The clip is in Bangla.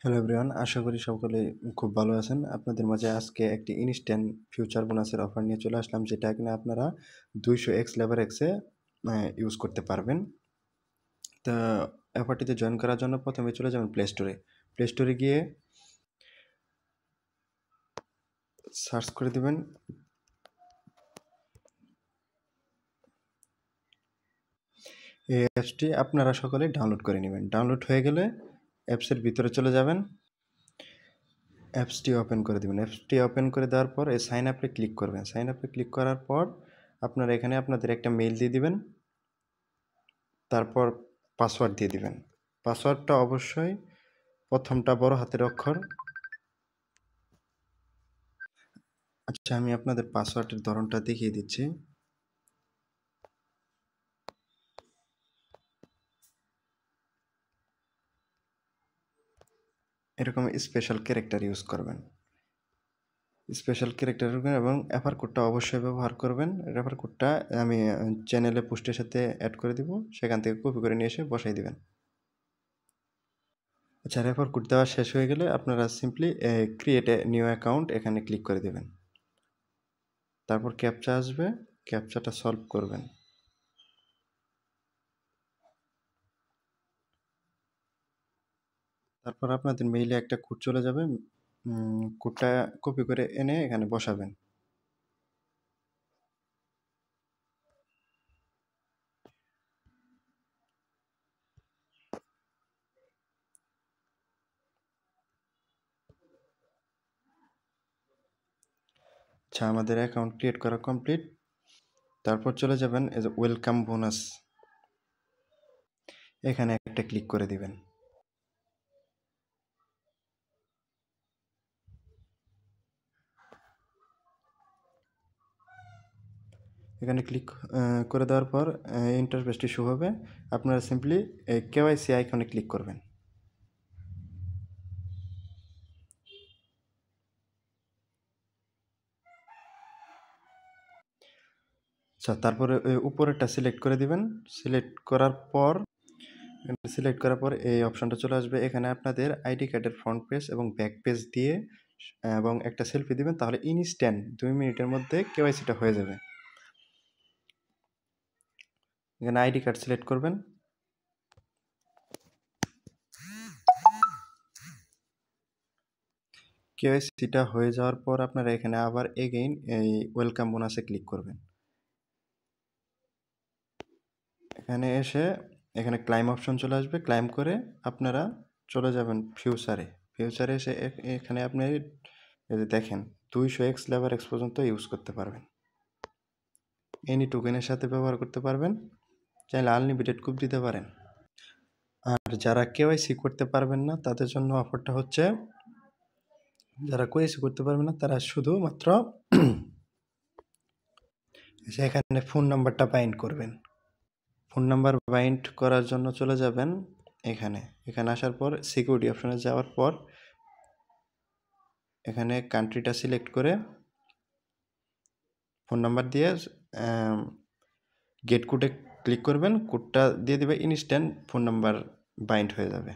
হ্যালো এভরিওয়ান, আশা করি সকলে খুব ভালো আছেন। আপনাদের মাঝে আজকে একটি ইনস্ট্যান্ট ফিউচার বোনাসের অফার নিয়ে চলে আসলাম, যেটা কিনা আপনারা 200x লেভার এক্সে ইউজ করতে পারবেন। তা অফারটিতে জয়েন করার জন্য প্রথমে চলে যাবেন প্লে স্টোরে গিয়ে সার্চ করে দেবেন এই অ্যাপসটি। আপনারা সকলে ডাউনলোড করে নেবেন। ডাউনলোড হয়ে গেলে অ্যাপসের ভিতরে চলে যাবেন, অ্যাপসটি ওপেন করে দেবেন। অ্যাপসটি ওপেন করে দেওয়ার পর এই সাইন আপে ক্লিক করবেন। সাইন আপে ক্লিক করার পর আপনারা এখানে আপনাদের একটা মেইল দিয়ে দিবেন, তারপর পাসওয়ার্ড দিয়ে দিবেন। পাসওয়ার্ডটা অবশ্যই প্রথমটা বড় হাতের অক্ষর। আচ্ছা, আমি আপনাদের পাসওয়ার্ডের ধরনটা দেখিয়ে দিচ্ছি। এরকম স্পেশাল ক্যারেক্টার ইউজ করবেন, স্পেশাল ক্যারেক্টার এবং রেফার কোডটা অবশ্যই ব্যবহার করবেন। রেফার কোডটা আমি চ্যানেলে পোস্টের সাথে অ্যাড করে দিব, সেখান থেকে কপি করে নিয়ে এসে বসাই দিবেন। আচ্ছা, রেফার কোড দেওয়া শেষ হয়ে গেলে আপনারা simply create a new account এখানে ক্লিক করে দেবেন। তারপর ক্যাপচা আসবে, ক্যাপচাটা সলভ করবেন। তারপর আপনাদের মেইলে একটা কোড চলে যাবে, কোডটা কপি করে এনে এখানে বসাবেন। আচ্ছা, আমাদের অ্যাকাউন্ট ক্রিয়েট করা কমপ্লিট। তারপর চলে যাবেন এই যে ওয়েলকাম বোনাস, এখানে একটা ক্লিক করে দিবেন। এখানে ক্লিক করে দেওয়ার পর ইন্টারফেসটি শো হবে। আপনারা সিম্পলি কেওয়াইসি আইকনে ক্লিক করবেন। আচ্ছা, তারপরে উপরেরটা সিলেক্ট করে দিবেন। সিলেক্ট করার পর এই অপশনটা চলে আসবে। এখানে আপনাদের আইডি কার্ডের ফ্রন্ট পেজ এবং ব্যাক পেজ দিয়ে এবং একটা সেলফি দিবেন, তাহলে ইনস্ট্যান্ট 2 মিনিটের মধ্যে কেওয়াইসিটা হয়ে যাবে। এখানে আইডি কার্ড সিলেক্ট করবেন। কেওয়াইসিটা হয়ে যাওয়ার পর আপনারা এখানে আবার এগেইন এই ওয়েলকাম বোনাসে ক্লিক করবেন। এখানে এসে এখানে ক্লাইম অপশন চলে আসবে। ক্লাইম করে আপনারা চলে যাবেন ফিউচারে এসে এখানে আপনি এই যে দেখেন 200x লেভার এক্স পর্যন্ত ইউজ করতে পারবেন। এনি টোকেনের সাথে ব্যবহার করতে পারবেন, চাইলে আনলিমিটেড কুপ দিতে পারেন। আর যারা কেওয়াইসি করতে পারবেন না তাদের জন্য অফারটা হচ্ছে, যারা কেওয়াইসি করতে পারবেন না তারা শুধুমাত্র এখানে ফোন নাম্বারটা বাইন্ড করবেন। ফোন নাম্বার বাইন্ড করার জন্য চলে যাবেন এখানে আসার পর সিকিউরিটি অপশনে যাওয়ার পর এখানে কান্ট্রিটা সিলেক্ট করে ফোন নাম্বার দিয়ে গেট কোডে ক্লিক করবেন। কোডটা দিয়ে দেবে, ইনস্ট্যান্ট ফোন নাম্বার বাইন্ড হয়ে যাবে।